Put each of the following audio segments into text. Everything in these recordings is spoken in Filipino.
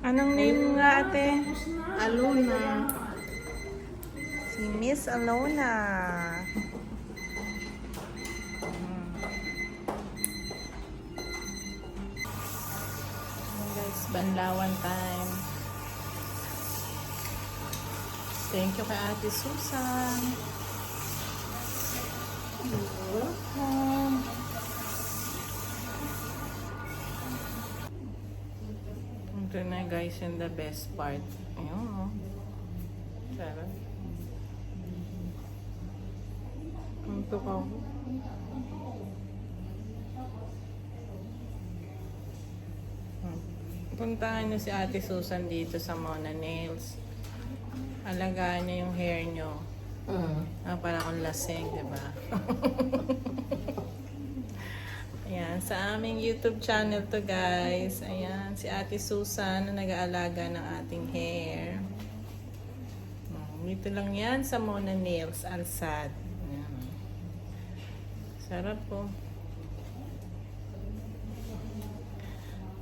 Anong name nga ate? Alona. Si Miss Alona. Guys, banlawan time. Thank you kay Ate Susan. Welcome. Ito na guys, in the best part. Ayun o. Sarap. Ito ka. Puntahan niyo si Ate Susan dito sa Mona Nails. Alagaan niyo yung hair niyo. Para akong lasing, diba? Ayan, sa aming YouTube channel to guys. Ayan, si Ate Susan na nag-aalaga ng ating hair. Dito lang yan sa Mona Nails, Alsad. Ayan. Sarap po.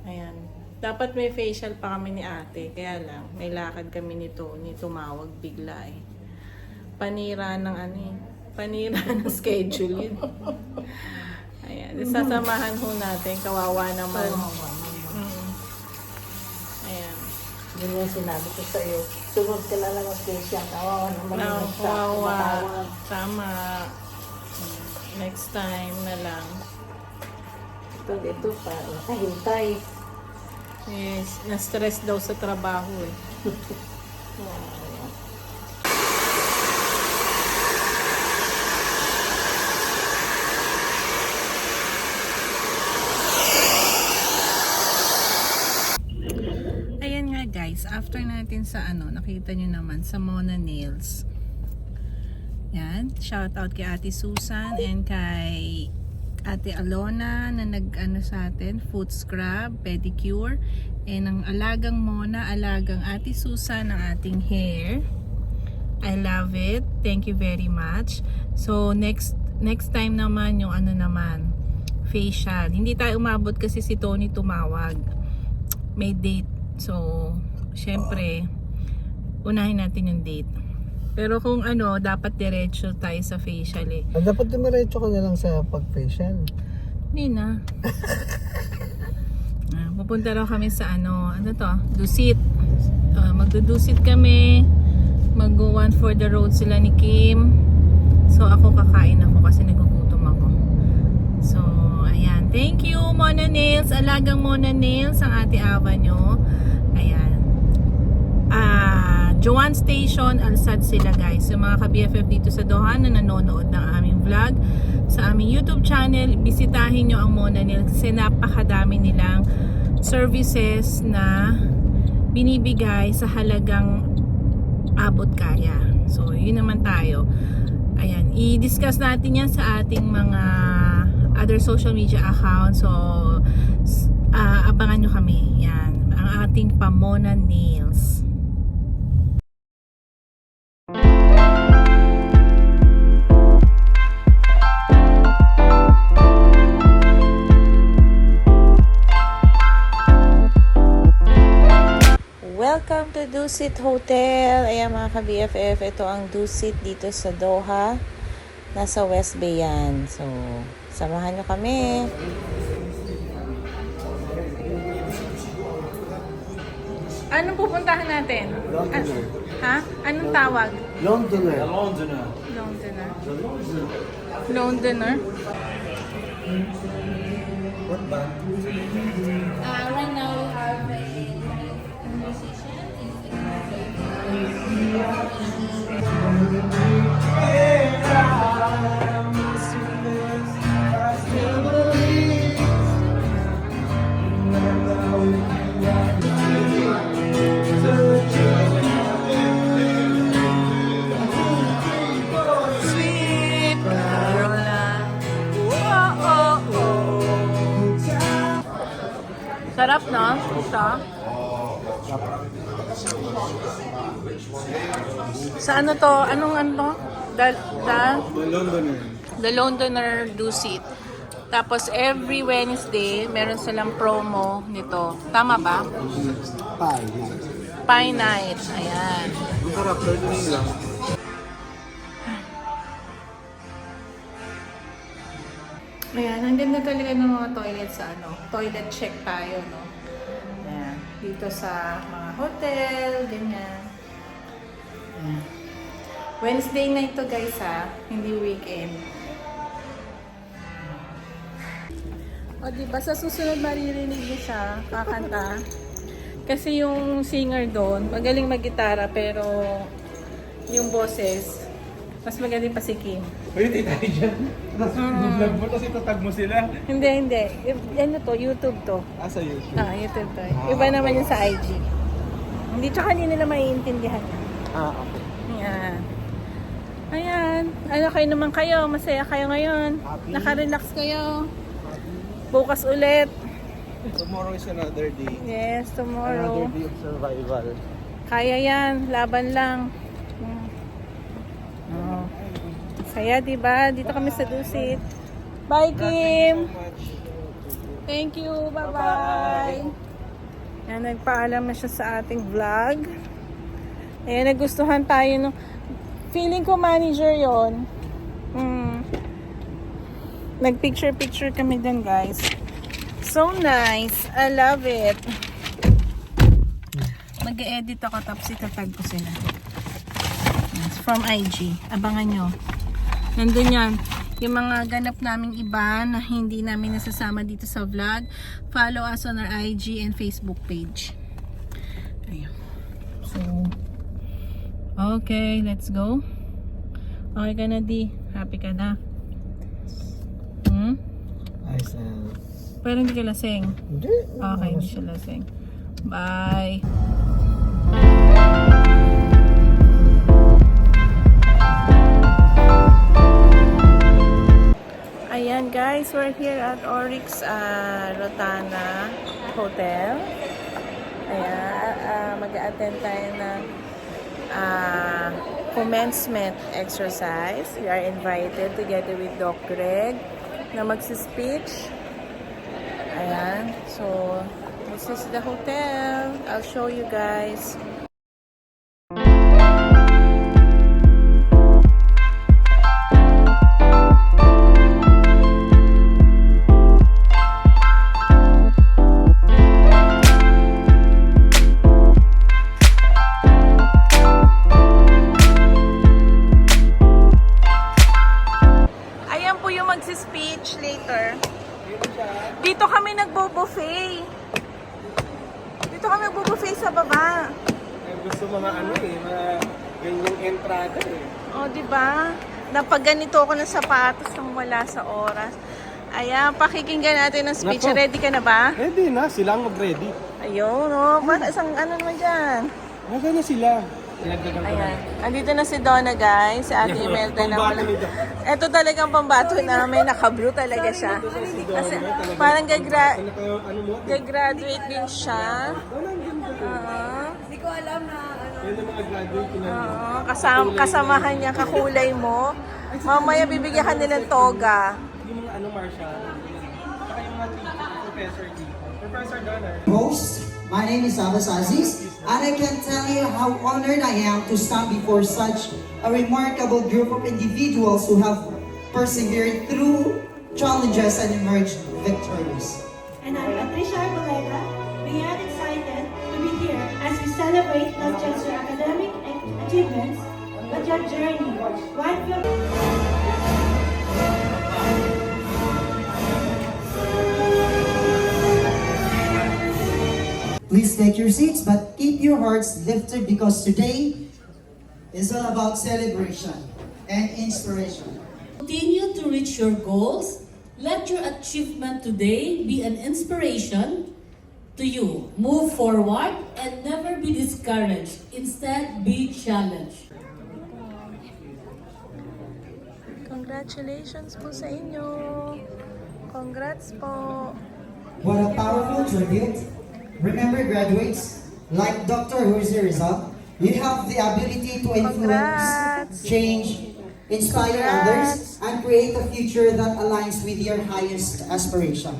Ayan. Dapat may facial pa kami ni ate. Kaya lang, may lakad kami nito. Tumawag bigla eh. Panira ng ano eh. Panira ng schedule yun. Ayan. Sasamahan ho natin. Kawawa naman. Ayan. Yun yung sinabi ko sa iyo. Sunod ka na lang ang station. Kawawa naman yung Kawawa. Tama. Next time na lang. Ito pa. Hintay. Yes. Na-stress daw sa trabaho eh. Ayan nga guys, after natin sa nakita nyo naman sa Mona Nails. Yan, shout out kay Ate Susan and kay Ate Alona na sa atin, foot scrub, pedicure, and ang alagang Mona, alagang Ate Susan ng ating hair. I love it. Thank you very much. So next time naman yung facial. Hindi tayo umabot kasi si Tony tumawag. May date. So, syempre, unahin natin yung date. Pero kung dapat diretso tayo sa facial eh. Dapat dumiretso ka na lang sa pag-facial. Hindi na. Pupunta raw kami sa Dusit. Magdudusit kami. Mag-go one for the road sila ni Kim. So, ako kakain ako kasi nagugutom ako. So, ayan. Thank you, Mona Nails. Alagang Mona Nails ang ate Ava nyo. Ayan. Joan Station, Alsad sila guys. Yung mga ka-BFF dito sa Doha na nanonood ng aming vlog sa aming YouTube channel, bisitahin nyo ang Mona Nails kasi napakadami nilang services na binibigay sa halagang abot kaya. So, yun naman tayo. Ayan, i-discuss natin yan sa ating mga other social media accounts. So, abangan nyo kami. Yan, ang ating Mona Nails. Welcome to Dusit Hotel. Ayan mga ka-BFF, ito ang Dusit dito sa Doha. Nasa West Bay yan. So, samahan nyo kami. Anong pupuntahan natin? Londoner. Ha? Anong tawag? Londoner. Londoner. Londoner? What ba? Right now we have a musician. Sweet Caroline. Sarap no? Ito. Sa ano to? Anong ano to? The Londoner Dusit. Tapos every Wednesday, meron silang promo nito. Tama ba? Pie. Pie night. Ayan. Ang sarap, 39 lang. Ayan, ang ganda talaga ng mga toilet sa ano. Toilet check tayo, no? Ayan. Dito sa mga hotel, ganyan. Ayan. Wednesday na ito guys ha, hindi weekend. O diba, sa susunod maririnig niyo siya, kakanta. Kasi yung singer doon, magaling mag-gitara pero yung boses, mas magaling pa si Kim. Pwede tayo dyan. Vlog mo, tapos itatag mo sila. Hindi. Ano to? YouTube to. Sa YouTube. YouTube to. Iba naman yung sa IG. Hindi, tsaka hindi nila maiintindihan. Okay. Ayan. Ayan. Ano kayo naman kayo? Masaya kayo ngayon? Happy. Naka-relax kayo? Bukas ulit. Tomorrow is another day. Yes, tomorrow. Another day of survival. Kaya yan. Laban lang. Oh. Saya, diba? Dito kami sa Dusit. Bye, Kim! Thank you. Bye-bye. Yan, nagpaalam na siya sa ating vlog. Ayan, nagustuhan tayo nung... Feeling ko manager yon. Nag-picture-picture kami dun, guys. So nice. I love it. Mag-edit ako tapos itatag ko sila. Yes, from IG. Abangan nyo. Nandun yan. Yung mga ganap naming iba na hindi namin nasasama dito sa vlog, follow us on our IG and Facebook page. Ayun. So, okay, let's go. Okay ka na, Di? Happy ka na? Ayos na. Pero hindi ka lasing. Hindi. Okay, hindi siya lasing. Bye! Ayan guys, we're here at Oryx Rotana Hotel. Ayan, mag-a-attend tayo ng commencement exercise. We are invited together with Doc Greg na magsi-speech. Ayan, so this is the hotel. I'll show you guys. Ayan po yung magsi-speech later. Dito kami nagbo-buffet. Dito kami nagbo-buffet sa baba. Gusto mga mga ganyang entrada O, di ba? Napagganito ako ng sapatos nang wala sa oras. Ayan, pakikinggan natin ang speech. Nako. Ready ka na ba? Ready na, sila ang mag-ready. Ayun, oh. Isang ano naman dyan? Nasa na sila. Pinagdagan ko na. Ayan. Andito na si Donna, guys. Si Ate Imelda na Pambato wala. ni Donna. Ito talagang pambato namin. Naka-blue talaga siya. Kasi parang gagraduate din siya. Hindi ko alam na Yun ang mga graduate ko na. Kasamahan niya, kakulay mo. Mamaya bibigyan ka nilang toga. Yung mga Marshall. Saka yung mga professor dito. Professor Donner. Host, my name is Abbas Aziz, and I can tell you how honored I am to stand before such a remarkable group of individuals who have persevered through challenges and emerged victorious. And I'm Patricia Arboleda, beyond excited to be here as we celebrate not just your academic achievements, but your journey. One filled Please take your seats, but keep your hearts lifted because today is all about celebration and inspiration. Continue to reach your goals. Let your achievement today be an inspiration to you. Move forward and never be discouraged. Instead, be challenged. Congratulations po sa inyo. Congrats po. What a powerful tribute. Remember, graduates, like Dr. Jose Rizal, you have the ability to influence, Congrats. change, inspire others, and create a future that aligns with your highest aspiration.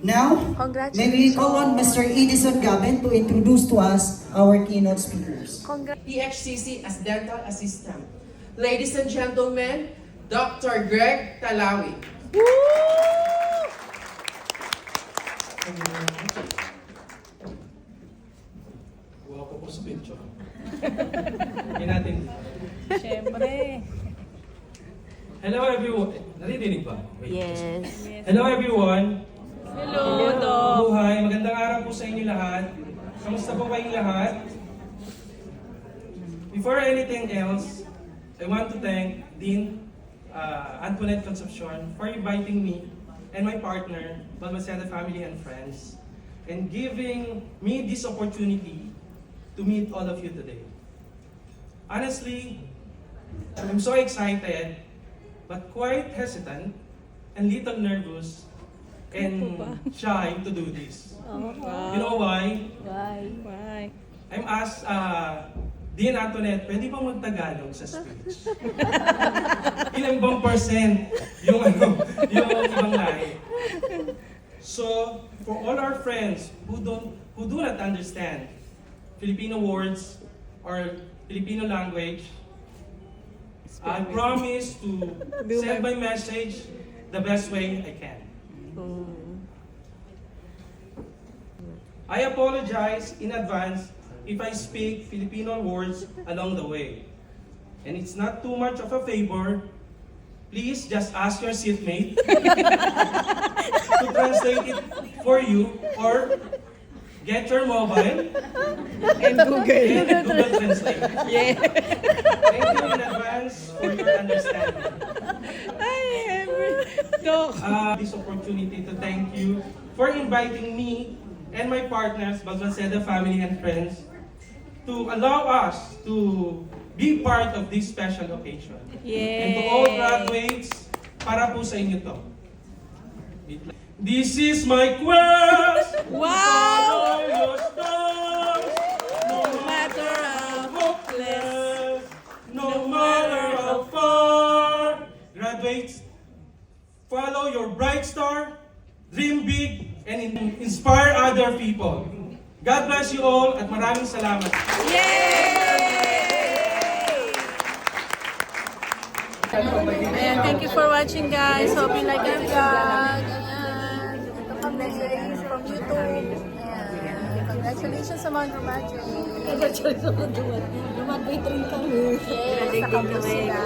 Now, may we call on Mr. Edison Gabin to introduce to us our keynote speakers. PHCC as dental assistant. Ladies and gentlemen, Dr. Greg Talawi. Guwapo po sa picture. Hindi natin. Siyempre. Hello everyone. Naririnig ba? Wait. Yes. Hello everyone. Hello, Doc. Buhay. Magandang araw po sa inyo lahat. Kamusta po kayong lahat? Before anything else, I want to thank Dean Antoinette Concepcion for inviting me and my partner, Balmaceda Family and Friends, and giving me this opportunity to meet all of you today. Honestly, I'm so excited, but quite hesitant and little nervous and shy to do this. You know why? Why? I'm asked, Dean Antoinette, pwede bang mag-Tagalog sa speech? Ilang bang percent yung ibang lahi? So, for all our friends who do not understand Filipino words or Filipino language, I promise to send my message the best way I can. I apologize in advance if I speak Filipino words along the way. And it's not too much of a favor. Please just ask your seatmate to translate it for you, or get your mobile And Google. Translate. Yeah. Thank you in advance for your understanding. Doc. This opportunity to thank you for inviting me and my partners, Balmaceda Family and Friends, to allow us to be part of this special occasion. And to all graduates, para po sa inyo to. This is my quest! Wow! Follow your stars! No matter how hopeless, no matter how far. Graduates, follow your bright star, dream big, and inspire other people. God bless you all at maraming salamat. Ayan, thank you for watching, guys. Hope you like our vlog. Ayan. Ito kami from YouTube. Ayan. Congratulations sa mga graduate. Congratulations sa mga graduate. Graduate rin kami. Yes, nakapos sila.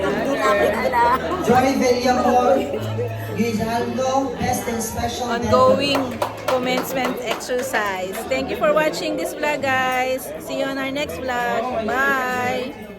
Hindi namin alam. Joy Villamor, Gizaldo, Best and Special Ongoing commencement exercise. Thank you for watching this vlog, guys. See you on our next vlog. Bye!